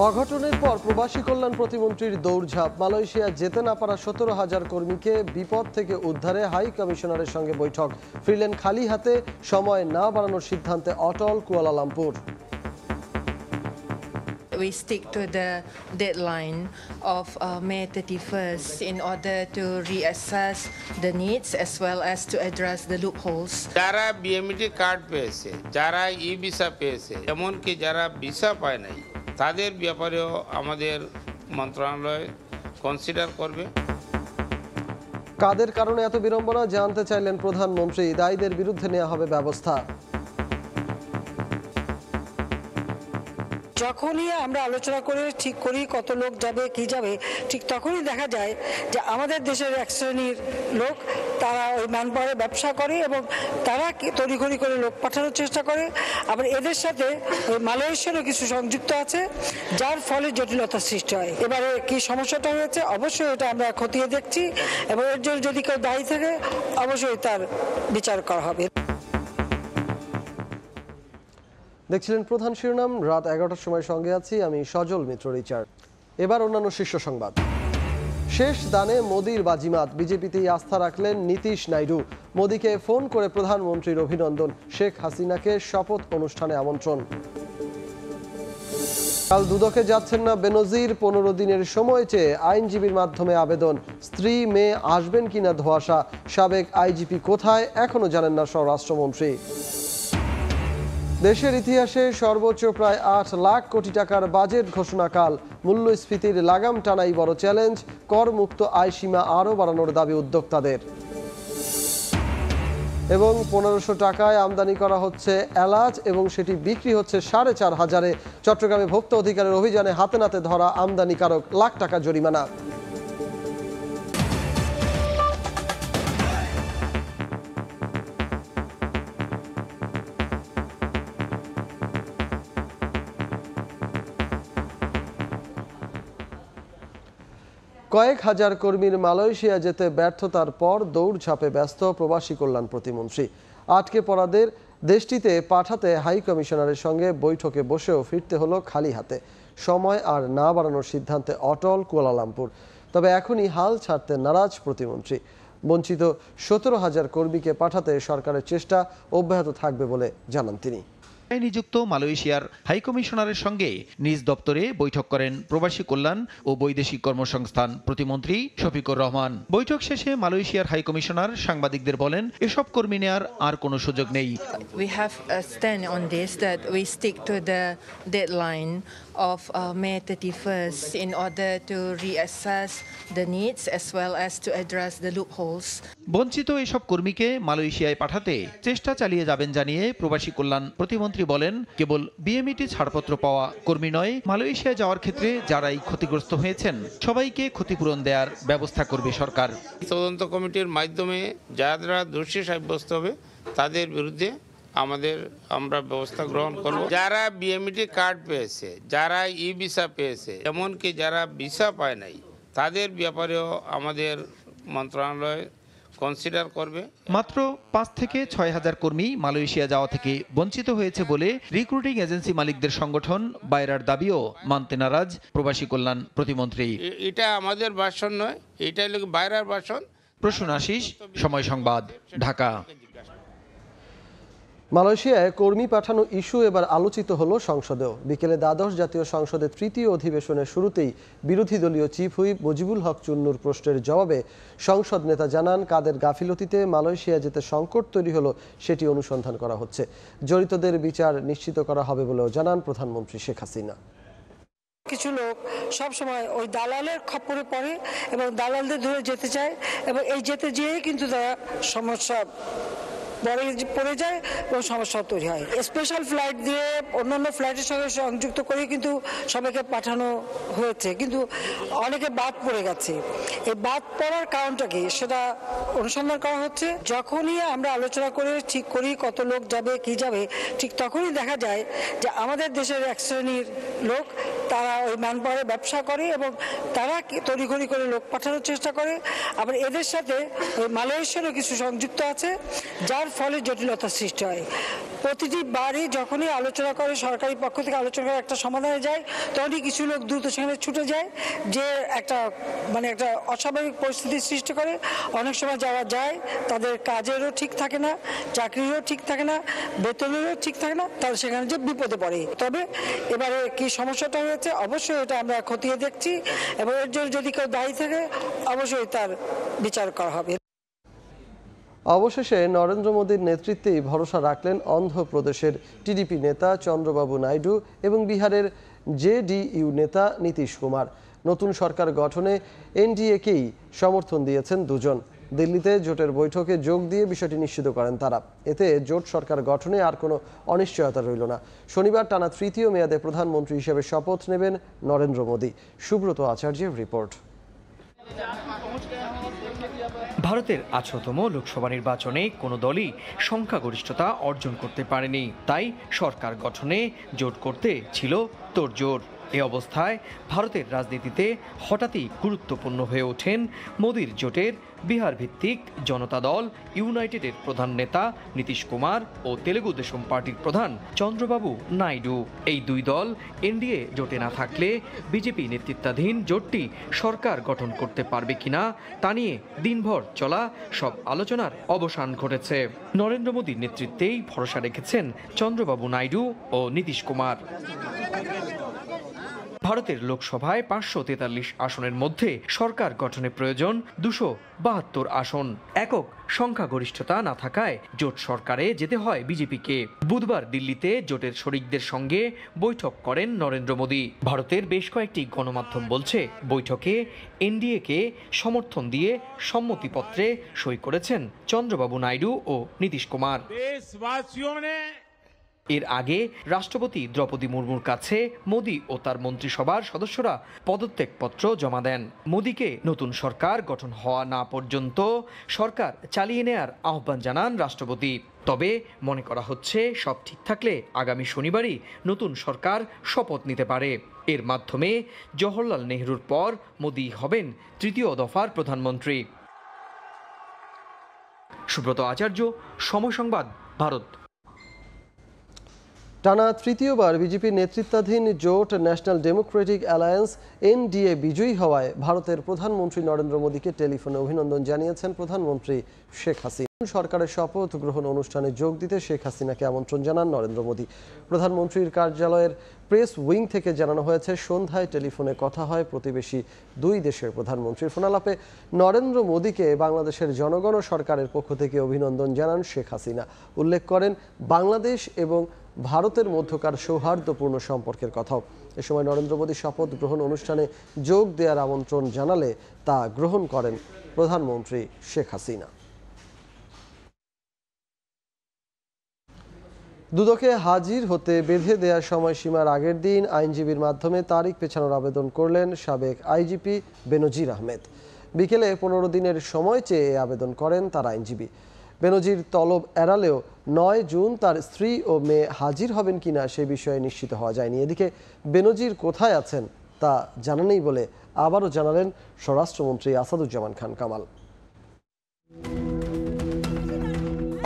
অঘটনের পর প্রবাসী কল্যাণ প্রতিমন্ত্রীর দৌড়ঝাঁপ। মালয়েশিয়া যেতে না পারা 17,000 কর্মীকে বিপদ থেকে উদ্ধারে হাই কমিশনারের সঙ্গে বৈঠক। ফিরলেন খালি হাতে, সময় না বাড়ানোর সিদ্ধান্তে অটল Kuala Lumpur. We stick to the deadline of May 31st in order to reassess the needs as well as to address the loopholes. যারা বিএমইটি কার্ড পেয়েছে, যারা ই ভিসা পেয়েছে, এমনকি যারা ভিসা পায় নাই, তাদের ব্যাপারেও আমাদের মন্ত্রণালয় কনসিডার করবে। কাদের কারণে এত বিড়ম্বনা জানতে চাইলেন প্রধানমন্ত্রী। দায়ীদের বিরুদ্ধে নেওয়া হবে ব্যবস্থা। যখনই আমরা আলোচনা করে ঠিক করি কত লোক যাবে কি যাবে, ঠিক তখনই দেখা যায় যে আমাদের দেশের এক শ্রেণীর লোক তারা ওই ম্যানপাওয়ারে ব্যবসা করে এবং তারা তড়িঘড়ি করে লোক পাঠানোর চেষ্টা করে। আবার এদের সাথে ওই মালয়েশিয়ারও কিছু সংযুক্ত আছে, যার ফলে জটিলতার সৃষ্টি হয়। এবারে কি সমস্যাটা হয়েছে অবশ্যই এটা আমরা খতিয়ে দেখছি এবং এর জন্য যদি কেউ দায়ী থাকে অবশ্যই তার বিচার করা হবে। দেখছিলেন প্রধান শিরোনাম। রাত 11টার সময় সঙ্গে আছি আমি সজল মিত্র রিচার্ড। এবার অন্যান্য শীর্ষ সংবাদ। শেষ দানে মোদির বাজিমাত, বিজেপিতেই আস্থা রাখলেন নীতিশ নাইডু। মোদিকে ফোন করে প্রধানমন্ত্রীর অভিনন্দন, শেখ হাসিনাকে শপথ অনুষ্ঠানে আমন্ত্রণ। কাল দুদকে যাচ্ছেন না বেনজির, 15 দিনের সময় চেয়ে আইনজীবীর মাধ্যমে আবেদন। স্ত্রী মেয়ে আসবেন কিনা ধোঁয়াশা। সাবেক আইজিপি কোথায় এখনো জানেন না স্বরাষ্ট্রমন্ত্রী। দেশের ইতিহাসে সর্বোচ্চ প্রায় 8 লাখ কোটি টাকার বাজেট ঘোষণাকাল। মূল্যস্ফীতির লাগাম টানাই বড় চ্যালেঞ্জ। করমুক্ত আয় সীমা আরও বাড়ানোর দাবি উদ্যোক্তাদের। এবং 1500 টাকায় আমদানি করা হচ্ছে এলাচ এবং সেটি বিক্রি হচ্ছে 4,500-এ। চট্টগ্রামে ভোক্তা অধিকারের অভিযানে হাতে নাতে ধরা আমদানিকারক, লাখ টাকা জরিমানা। কয়েক হাজার কর্মীর মালয়েশিয়া যেতে ব্যর্থতার পর দৌড়ঝাঁপে ব্যস্ত প্রবাসী কল্যাণ প্রতিমন্ত্রী। আটকে পড়াদের দেশটিতে পাঠাতে হাই কমিশনারের সঙ্গে বৈঠকে বসেও ফিরতে হলো খালি হাতে। সময় আর না বাড়ানোর সিদ্ধান্তে অটল কুয়ালালামপুর। তবে এখনই হাল ছাড়তে নারাজ প্রতিমন্ত্রী। বঞ্চিত 17,000 কর্মীকে পাঠাতে সরকারের চেষ্টা অব্যাহত থাকবে বলে জানান তিনি। নিযুক্ত মালয়েশিয়ার হাইকমিশনারের সঙ্গে নিজ দপ্তরে বৈঠক করেন প্রবাসী কল্যাণ ও বৈদেশিক কর্মসংস্থান প্রতিমন্ত্রী শফিকুর রহমান। বৈঠক শেষে মালয়েশিয়ার হাইকমিশনার সাংবাদিকদের বলেন, এসব কর্মী নেয়ার আর কোনো সুযোগ নেই। We have a stand on this that we stick to the deadline of May 31st in order to reassess the needs as well as to address the loopholes. বঞ্চিত এসব কর্মীকে মালয়েশিয়ায় পাঠাতে চেষ্টা চালিয়ে যাবেন জানিয়ে প্রবাসী কল্যাণ প্রতিমন্ত্রী বলেন, কেবল বিএমইটি ছাড়পত্র পাওয়া কর্মী নয়, মালয়েশিয়া যাওয়ার ক্ষেত্রে যারাই ক্ষতিগ্রস্ত হয়েছেন সবাইকে ক্ষতিপূরণ দেওয়ার ব্যবস্থা করবে সরকার। তদন্ত কমিটির মাধ্যমে যারা দোষী সাব্যস্ত হবে তাদের বিরুদ্ধে আমরা ব্যবস্থা গ্রহণ করব। যারা বিএমইটি কার্ড পেয়েছে, যারা ই ভিসা পেয়েছে, এমনকি যারা ভিসা পায় নাই, তাদের ব্যাপারেও আমাদের মন্ত্রণালয় কনসিডার করবে। মাত্র 5 থেকে 6,000 কর্মী মালয়েশিয়া যাওয়া থেকে বঞ্চিত হয়েছে বলে রিক্রুটিং এজেন্সি মালিকদের সংগঠন বাইরার দাবিও মানতে নারাজ প্রবাসী কল্যাণ প্রতিমন্ত্রী। এটা আমাদের ভাষণ নয়, এটা হলো বাইরার ভাষণ। প্রসূন আশিস, সময় সংবাদ, ঢাকা। মালয়েশিয়ায় কর্মী পাঠানো ইস্যু এবার আলোচিত হলো সংসদেও। বিকেলে দ্বাদশ জাতীয় সংসদের তৃতীয় অধিবেশনের শুরুতেই বিরোধী দলীয় চিফ হুইপ মুজিবুল হক চুন্নুর প্রশ্নের জবাবে সংসদ নেতা জানান, কাদের গাফিলতিতে মালয়েশিয়া যেতে সংকট তৈরি হলো সেটি অনুসন্ধান করা হচ্ছে। জড়িতদের বিচার নিশ্চিত করা হবে বলেও জানান প্রধানমন্ত্রী শেখ হাসিনা। কিছু লোক সব সময় ওই দালালের খপ্পরে পড়ে এবং দালালদের ধরে যেতে চায় এবং এই যেতে যেয়ে কিন্তু তারা সমস্যা পড়ে যায় এবং সমস্যা তৈরি হয়। স্পেশাল ফ্লাইট দিয়ে অন্যান্য ফ্লাইটের সঙ্গে সংযুক্ত করে কিন্তু সবাইকে পাঠানো হয়েছে, কিন্তু অনেকে বাদ পড়ে গেছে। এই বাদ পড়ার কারণটা কি সেটা অনুসন্ধান করা হচ্ছে। যখনই আমরা আলোচনা করে ঠিক করি কত লোক যাবে কি যাবে, ঠিক তখনই দেখা যায় যে আমাদের দেশের এক শ্রেণীর লোক তারা ওই ম্যানপাওয়ারে ব্যবসা করে এবং তারা তড়িঘড়ি করে লোক পাঠানোর চেষ্টা করে। আবার এদের সাথে ওই মালয়েশিয়ারও কিছু সংযুক্ত আছে, যার ফলে জটিলতার সৃষ্টি হয়। প্রতিটি বারই যখনই আলোচনা করে, সরকারি পক্ষ থেকে আলোচনা করে একটা সমাধানে যায়, তখনই কিছু লোক দ্রুত সেখানে ছুটে যায়, যে একটা অস্বাভাবিক পরিস্থিতির সৃষ্টি করে। অনেক সময় যারা যায় তাদের কাজেরও ঠিক থাকে না, চাকরিরও ঠিক থাকে না, বেতনেরও ঠিক থাকে না, তারা সেখানে যে বিপদে পড়ে। তবে এবারে কি সমস্যাটা হয়েছে, অবশ্যই এটা আমরা খতিয়ে দেখছি, এবং এর জন্য যদি কেউ দায়ী থাকে অবশ্যই তার বিচার করা হবে। অবশেষে নরেন্দ্র মোদীর নেতৃত্বেই ভরসা রাখলেন অন্ধ্রপ্রদেশের টিডিপি নেতা চন্দ্রবাবু নাইডু এবং বিহারের জেডিইউ নেতা নীতিশ কুমার। নতুন সরকার গঠনে এনডিএকেই সমর্থন দিয়েছেন দুজন। দিল্লিতে জোটের বৈঠকে যোগ দিয়ে বিষয়টি নিশ্চিত করেন তারা। এতে জোট সরকার গঠনে আর কোনো অনিশ্চয়তা রইল না। শনিবার টানা তৃতীয় মেয়াদে প্রধানমন্ত্রী হিসেবে শপথ নেবেন নরেন্দ্র মোদী। সুব্রত আচার্যের রিপোর্ট। ভারতের 18তম লোকসভা নির্বাচনে কোনো দলই সংখ্যাগরিষ্ঠতা অর্জন করতে পারেনি, তাই সরকার গঠনে জোট করতে ছিল তোড়জোড়। এ অবস্থায় ভারতের রাজনীতিতে হঠাৎই গুরুত্বপূর্ণ হয়ে ওঠেন মোদির জোটের বিহার ভিত্তিক জনতা দল ইউনাইটেডের প্রধান নেতা নীতিশ কুমার ও তেলেগু দেশম পার্টির প্রধান চন্দ্রবাবু নাইডু। এই দুই দল এনডিএ জোটে না থাকলে বিজেপি নেতৃত্বাধীন জোটটি সরকার গঠন করতে পারবে কিনা তা নিয়ে দিনভর চলা সব আলোচনার অবসান ঘটেছে। নরেন্দ্র মোদীর নেতৃত্বেই ভরসা রেখেছেন চন্দ্রবাবু নাইডু ও নীতিশ কুমার। ভারতের লোকসভায় 543 আসনের মধ্যে সরকার গঠনে প্রয়োজন 272 আসন। একক সংখ্যাগরিষ্ঠতা না থাকায় জোট সরকারে যেতে হয় বিজেপিকে। বুধবার দিল্লিতে জোটের শরিকদের সঙ্গে বৈঠক করেন নরেন্দ্র মোদী। ভারতের বেশ কয়েকটি গণমাধ্যম বলছে, বৈঠকে এনডিএকে সমর্থন দিয়ে সম্মতিপত্রে সই করেছেন চন্দ্রবাবু নাইডু ও নীতিশ কুমার। এর আগে রাষ্ট্রপতি দ্রৌপদী মুর্মুর কাছে মোদী ও তার মন্ত্রিসভার সদস্যরা পদত্যাগপত্র জমা দেন। মোদীকে নতুন সরকার গঠন হওয়া না পর্যন্ত সরকার চালিয়ে নেয়ার আহ্বান জানান রাষ্ট্রপতি। তবে মনে করা হচ্ছে সব ঠিক থাকলে আগামী শনিবারই নতুন সরকার শপথ নিতে পারে। এর মাধ্যমে জওহরলাল নেহরুর পর মোদী হবেন তৃতীয় দফার প্রধানমন্ত্রী। সুব্রত আচার্য, সময় সংবাদ, ভারত। টানা তৃতীয়বার বিজেপির নেতৃত্বাধীন জোট ন্যাশনাল ডেমোক্রেটিক অ্যালায়েন্স এনডিএ বিজয়ী হওয়ায় ভারতের প্রধানমন্ত্রী নরেন্দ্র মোদীকে টেলিফোনে অভিনন্দন জানিয়েছেন প্রধানমন্ত্রী শেখ হাসিনা। সরকারের শপথ গ্রহণ অনুষ্ঠানে যোগ দিতে শেখ হাসিনাকে আমন্ত্রণ জানান নরেন্দ্র মোদী। প্রধানমন্ত্রীর কার্যালয়ের প্রেস উইং থেকে জানানো হয়েছে, সন্ধ্যায় টেলিফোনে কথা হয় প্রতিবেশী দুই দেশের প্রধানমন্ত্রীর। ফোনালাপে নরেন্দ্র মোদীকে বাংলাদেশের জনগণ ও সরকারের পক্ষ থেকে অভিনন্দন জানান শেখ হাসিনা। উল্লেখ করেন বাংলাদেশ এবং ভারতের মধ্যকার সৌহার্দ্যপূর্ণ সম্পর্কের কথাও। এ সময় নরেন্দ্র মোদী শপথ গ্রহণ অনুষ্ঠানে যোগ দেওয়ার আমন্ত্রণ জানালে তা গ্রহণ করেন প্রধানমন্ত্রী শেখ হাসিনা। দুদকে হাজির হতে বেঁধে দেওয়ার সময়সীমার আগের দিন আইনজীবীর মাধ্যমে তারিখ পেছানোর আবেদন করলেন সাবেক আইজিপি বেনজির আহমেদ। বিকেলে 15 দিনের সময় চেয়ে আবেদন করেন তার আইনজীবী। বেনজির তলব এড়ালেও 9 জুন তার স্ত্রী ও মেয়ে হাজির হবেন কিনা সে বিষয়ে নিশ্চিত হওয়া যায়নি। এদিকে বেনজির কোথায় আছেন তা জানা নেই বলে আবারও জানালেন স্বরাষ্ট্রমন্ত্রী আসাদুজ্জামান খান কামাল।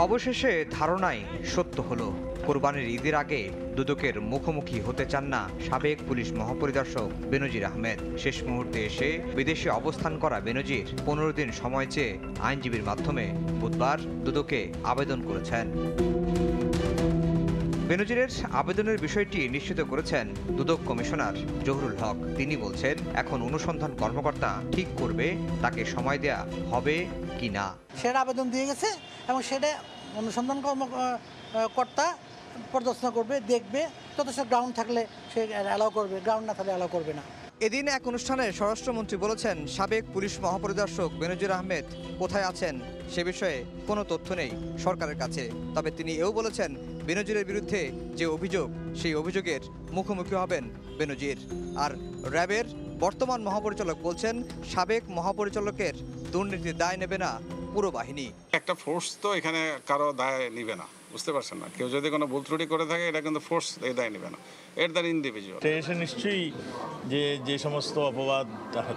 অবশেষে ধারণাই সত্য হলো। কোরবানির ঈদের আগে দুদকের মুখোমুখি হতে চান না সাবেক পুলিশ মহাপরিদর্শক বেনজির আহমেদ। শেষ মুহূর্তে এসে বিদেশে অবস্থান করা বেনজির 15 দিন সময় চেয়ে আইনজীবীর মাধ্যমে বুধবার দুদকে আবেদন করেছেন। বেনজিরের আবেদনের বিষয়টি নিশ্চিত করেছেন দুদক কমিশনার জহুরুল হক। তিনি বলছেন, এখন অনুসন্ধান কর্মকর্তা ঠিক করবে তাকে সময় দেয়া হবে কি না। সেটা আবেদন দিয়ে গেছে এবং সেটা অনুসন্ধান কর্মকর্তা পর্যালোচনা করবে, দেখবে, যথেষ্ট গ্রাউন্ড থাকলে সে অ্যালাউ করবে, গ্রাউন্ড না থাকলে অ্যালাউ করবে না। এদিন এক অনুষ্ঠানে স্বরাষ্ট্রমন্ত্রী বলেছেন, সাবেক পুলিশ মহাপরিদর্শক বেনজির আহমেদ কোথায় আছেন সে বিষয়ে কোনো তথ্য নেই সরকারের কাছে। তবে তিনি এও বলেছেন, বেনজিরের বিরুদ্ধে যে অভিযোগ সেই অভিযোগের মুখোমুখি হবেন বেনজির। আর র্যাবের বর্তমান মহাপরিচালক বলছেন, সাবেক মহাপরিচালকের দুর্নীতির দায় নেবে না পুরো বাহিনী। একটা ফোর্স তো এখানে কারো দায় নিবে না। বুঝতে পারছেন না, কেউ যদি কোনো ভুল ত্রুটি করে থাকে এটা কিন্তু ফোর্স দায় নেবে না, এর দ্বারা ইন্ডিভিজুয়াল। এসে নিশ্চয়ই যে সমস্ত অপবাদ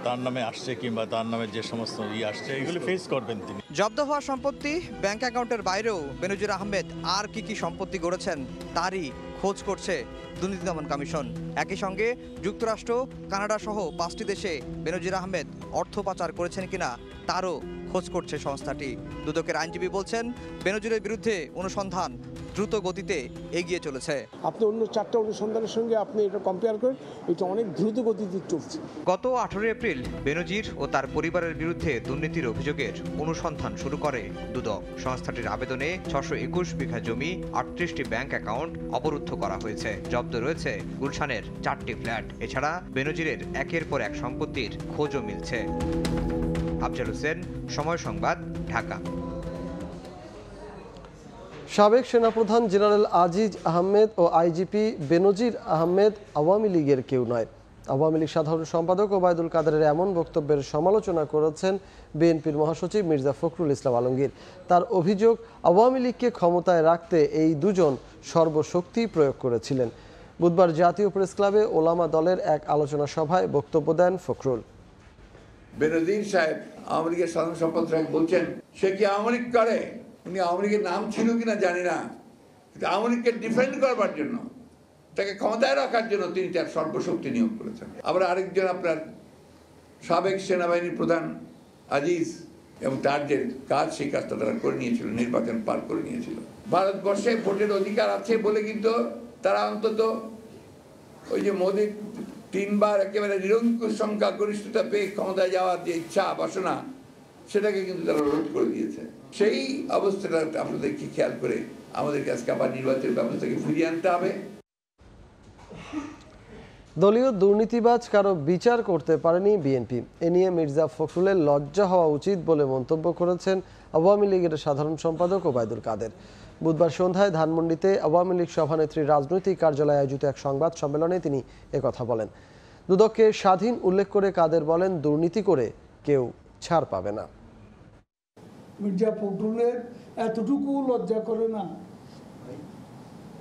তার নামে আসছে কিংবা তার নামে যে সমস্ত আসছে এগুলি ফেস করবেন তিনি। জব্দ হওয়া সম্পত্তি ব্যাংক অ্যাকাউন্টের বাইরেও বেনজির আহমেদ আর কি সম্পত্তি গড়েছেন তারই খোঁজ করছে দুর্নীতি দমন কমিশন। একই সঙ্গে যুক্তরাষ্ট্র, কানাডা সহ 5টি দেশে বেনজির আহমেদ অর্থ পাচার করেছেন কিনা তারও খোঁজ করছে সংস্থাটি। দুদকের আইনজীবী বলছেন বেনজিরের বিরুদ্ধে অনুসন্ধান দ্রুত গতিতে এগিয়ে চলেছে। আপনি অন্য 4টা অনুসন্ধানের সঙ্গে আপনি এটা কম্পেয়ার করেন, এটা অনেক দ্রুত গতিতে চলছে। গত 18 এপ্রিল বেনজির ও তার পরিবারের বিরুদ্ধে দুর্নীতির অভিযোগের অনুসন্ধান শুরু করে দুদক। সংস্থাটির আবেদনে 621 বিঘা জমি, 38টি ব্যাংক অ্যাকাউন্ট অবরুদ্ধ করা হয়েছে। জব্দ রয়েছে গুলশানের 4টি ফ্ল্যাট। এছাড়া বেনজিরের একের পর এক সম্পত্তির খোঁজও মিলছে। আফজাল হোসেন, সময় সংবাদ, ঢাকা। সাবেক সেনাপ্রধান জেনারেল আজিজ আহমেদ ও আইজিপি বেনজির আহমেদ আওয়ামী লীগের কেউ নয়। আওয়ামী লীগ সাধারণ সম্পাদক ওবায়দুল কাদেরের এমন বক্তব্যের সমালোচনা করেছেন বিএনপির মহাসচিব মির্জা ফখরুল ইসলাম আলমগীর। তার অভিযোগ, আওয়ামী লীগকে ক্ষমতায় রাখতে এই দুজন সর্বশক্তি প্রয়োগ করেছিলেন। বুধবার জাতীয় প্রেস ক্লাবে ওলামা দলের এক আলোচনা সভায় বক্তব্য দেন ফখরুল। বেনজির সাহেব আওয়ামী লীগের সাধারণ সম্পাদক সাহেব বলছেন সে কি আওয়ামী লীগ করে, উনি আওয়ামী লীগের নাম ছিল কিনা জানি না, কিন্তু আওয়ামী লীগকে ডিফেন্ড করবার জন্য, তাকে ক্ষমতায় রাখার জন্য তিনি তার সর্বশক্তি নিয়োগ করেছেন। আবার আরেকজন আপনার সাবেক সেনাবাহিনীর প্রধান আজিজ এবং তার যে কাজ সেই কাজটা তারা করে নিয়েছিল, নির্বাচন পার করে নিয়েছিল। ভারতবর্ষে ভোটের অধিকার আছে বলে কিন্তু তারা অন্তত ওই যে মোদী 3 বার একেবারে নিরঙ্কুশ সংখ্যা গরিষ্ঠতা পেয়ে ক্ষমতায় যাওয়ার যে ইচ্ছা বাসনা সেটাকে কিন্তু তারা রোধ করে দিয়েছে। সেই অবস্থাটা আপনাদের কি খেয়াল করে আমাদেরকে আজকে আবার নির্বাচনের ব্যবস্থাকে ফিরিয়ে আনতে হবে। দলীয় দুর্নীতিবাজ কারো বিচার করতে পারেনি বিএনপি। এ নিয়ে মির্জা ফখরুলের লজ্জা হওয়া উচিত বলে মন্তব্য করেছেন আওয়ামী লীগের সাধারণ সম্পাদক ওবায়দুল কাদের। বুধবার সন্ধ্যায় ধানমন্ডিতে আওয়ামী লীগ সভানেত্রীর রাজনৈতিক কার্যালয়ে আয়োজিত এক সংবাদ সম্মেলনে তিনি একথা বলেন। দুদককে স্বাধীন উল্লেখ করে কাদের বলেন, দুর্নীতি করে কেউ ছাড় পাবে না। মির্জা ফখরুলের এতটুকু লজ্জা করে না,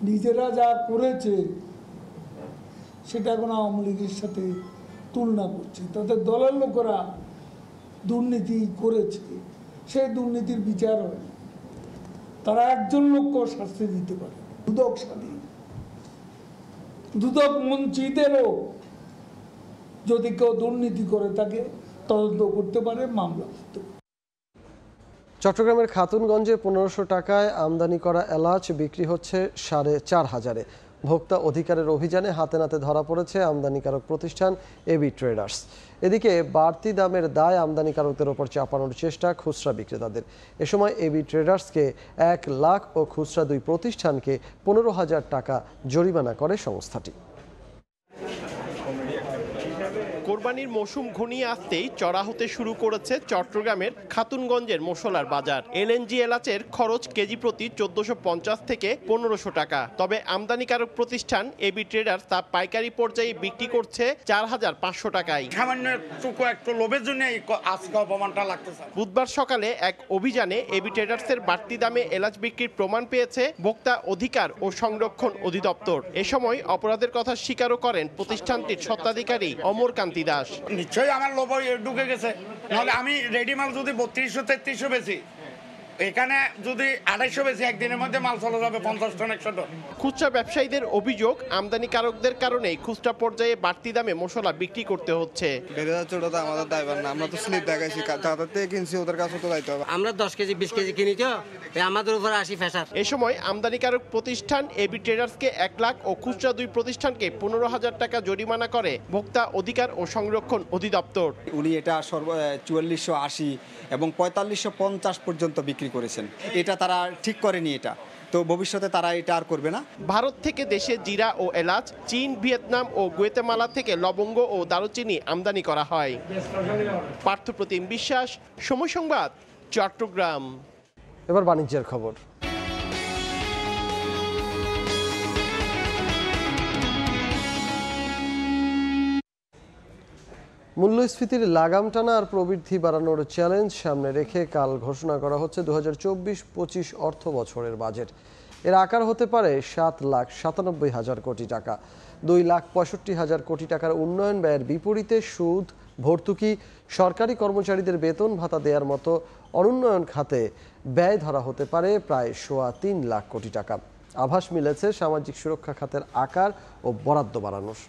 নিজেরা যা করেছে সেটা এখন আওয়ামী লীগের সাথে তুলনা করছে। তাদের দলের লোকেরা দুর্নীতি করেছে, সেই দুর্নীতির বিচার হয়, তারা একজন লোককেও শাস্তি দিতে পারে। দুদক স্বাধীন, দুদক মন্ত্রীদেরও যদি কেউ দুর্নীতি করে তাকে তদন্ত করতে পারে, মামলা করতে পারে। চট্টগ্রামের খাতুনগঞ্জে 1500 টাকায় আমদানি করা এলাচ বিক্রি হচ্ছে 4500-এ। ভোক্তা অধিকারের অভিযানে হাতে নাতে ধরা পড়েছে আমদানিকারক প্রতিষ্ঠান এবি ট্রেডার্স। এদিকে বাড়তি দামের দায় আমদানিকারকদের ওপর চাপানোর চেষ্টা খুচরা বিক্রেতাদের। এ সময় এবি ট্রেডার্সকে 1 লাখ ও খুচরা 2 প্রতিষ্ঠানকে 15,000 টাকা জরিমানা করে সংস্থাটি। কোরবানির মৌসুম ঘনিয়ে আসতেই চড়া হতে শুরু করেছে চট্টগ্রামের খাতুনগঞ্জের মশলার বাজার। এলএনজি এলাচের খরচ কেজি প্রতি 1450 থেকে 1500 টাকা। তবে আমদানিকারক প্রতিষ্ঠান এবি ট্রেডার্স তা পাইকারি পর্যায়ে বিক্রি করছে 4500 টাকায়। সামান্য একটু লোভের জন্য আজকে অপমানটা লাগতেছে। বুধবার সকালে এক অভিযানে এবি ট্রেডার্সের বাড়তি দামে এলাচ বিক্রির প্রমাণ পেয়েছে ভোক্তা অধিকার ও সংরক্ষণ অধিদপ্তর। এ সময় অপরাধের কথা স্বীকারও করেন প্রতিষ্ঠানটির স্বত্বাধিকারী অমর কান্তি দাস। নিশ্চয়ই আমার লোভ ঢুকে গেছে, নাহলে আমি রেডি মাল যদি 3200-3300 বেশি, এখানে যদি 250 বেশি, একদিনের মধ্যে মাল চলে যাবে 50 টন 100 টন। খুচরা ব্যবসায়ীদের অভিযোগ, আমদানিকারকদের কারণেই খুচরা পর্যায়ে বাড়তি দামে মশলা বিক্রি করতে হচ্ছে। আমাদের দায়ভার না, আমরা তো স্লিপ দেখাইছি, তাদের থেকে কিনছি, ওদের কাছে তো দায়িত্ব হবে। আমরা 10 কেজি 20 কেজি কিনি তো আমাদের উপর 80 ফেসার। এ সময় আমদানিকারক প্রতিষ্ঠান এবি ট্রেডার্সকে 1 লাখ ও খুচরা 2 প্রতিষ্ঠানকে 15,000 টাকা জরিমানা করে ভোক্তা অধিকার ও সংরক্ষণ অধিদপ্তর। উনি এটা 4480 এবং 4550 পর্যন্ত বিক্রি করেছেন। এটা তারা ঠিক করেনি, এটা তো ভবিষ্যতে তারা এটা আর করবে না। ভারত থেকে দেশে জিরা ও এলাচ, চীন, ভিয়েতনাম ও গুয়েতেমালা থেকে লবঙ্গ ও দারুচিনি আমদানি করা হয়। পার্থপ্রতিম বিশ্বাস, সময় সংবাদ, চট্টগ্রাম। এবার বাণিজ্যের খবর। মূল্যস্ফীতির লাগাম টানা আর প্রবৃদ্ধি বাড়ানোর চ্যালেঞ্জ সামনে রেখে কাল ঘোষণা করা হচ্ছে 2024-25 অর্থ বছরের বাজেট। এর আকার হতে পারে 7,97,000 কোটি টাকা। 2,65,000 কোটি টাকার উন্নয়ন ব্যয়ের বিপরীতে সুদ, ভর্তুকি, সরকারি কর্মচারীদের বেতন ভাতা দেওয়ার মতো অনুন্নয়ন খাতে ব্যয় ধরা হতে পারে প্রায় 3.25 লাখ কোটি টাকা। আভাস মিলেছে সামাজিক সুরক্ষা খাতের আকার ও বরাদ্দ বাড়ানোর।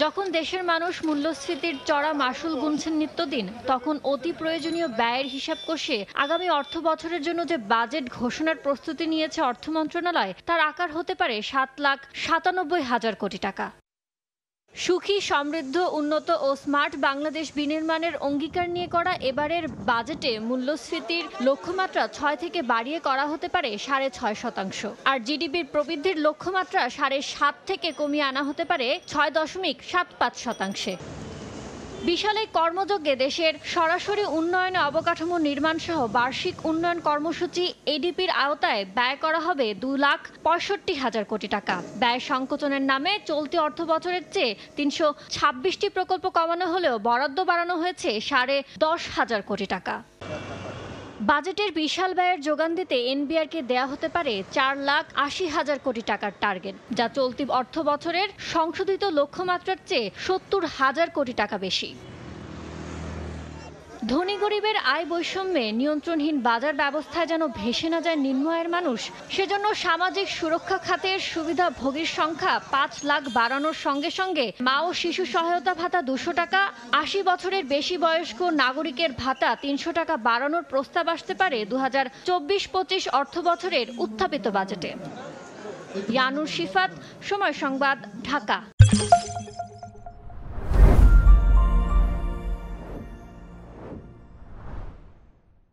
যখন দেশের মানুষ মূল্যস্ফীতির চড়া মাসুল গুনছেন নিত্যদিন, তখন অতি প্রয়োজনীয় ব্যয়ের হিসাব কষে আগামী অর্থ বছরের জন্য যে বাজেট ঘোষণার প্রস্তুতি নিয়েছে অর্থ মন্ত্রণালয়, তার আকার হতে পারে 7,97,000 কোটি টাকা। সুখী, সমৃদ্ধ, উন্নত ও স্মার্ট বাংলাদেশ বিনির্মাণের অঙ্গীকার নিয়ে করা এবারের বাজেটে মূল্যস্ফীতির লক্ষ্যমাত্রা 6 থেকে বাড়িয়ে করা হতে পারে 6.5%, আর জিডিপির প্রবৃদ্ধির লক্ষ্যমাত্রা 7.5 থেকে কমিয়ে আনা হতে পারে 6.75%। বিশাল এই কর্মযজ্ঞে দেশের সরাসরি উন্নয়নে অবকাঠামো নির্মাণ সহ বার্ষিক উন্নয়ন কর্মসূচি এডিপির আওতায় ব্যয় করা হবে 2,65,000 কোটি টাকা। ব্যয় সংকোচনের নামে চলতি অর্থ বছরের চেয়ে 326টি প্রকল্প কমানো হলেও বরাদ্দ বাড়ানো হয়েছে 10,500 কোটি টাকা। বাজেটের বিশাল ব্যয়ের যোগান দিতে এনবিআরকে দেয়া হতে পারে 4,80,000 কোটি টাকার টার্গেট, যা চলতি অর্থ বছরের সংশোধিত লক্ষ্যমাত্রার চেয়ে 70,000 কোটি টাকা বেশি। ধনী গরিবের আয় বৈষম্যে নিয়ন্ত্রণহীন বাজার ব্যবস্থায় যেন ভেসে না যায় নিম্ন আয়ের মানুষ, সেজন্য সামাজিক সুরক্ষা খাতের সুবিধাভোগীর সংখ্যা 5 লাখ বাড়ানোর সঙ্গে সঙ্গে মা ও শিশু সহায়তা ভাতা 200 টাকা, 80 বছরের বেশি বয়স্ক নাগরিকের ভাতা 300 টাকা বাড়ানোর প্রস্তাব আসতে পারে 2024-25 অর্থ বছরের উত্থাপিত বাজেটে। ইয়ানুর শিফাত, সময় সংবাদ, ঢাকা।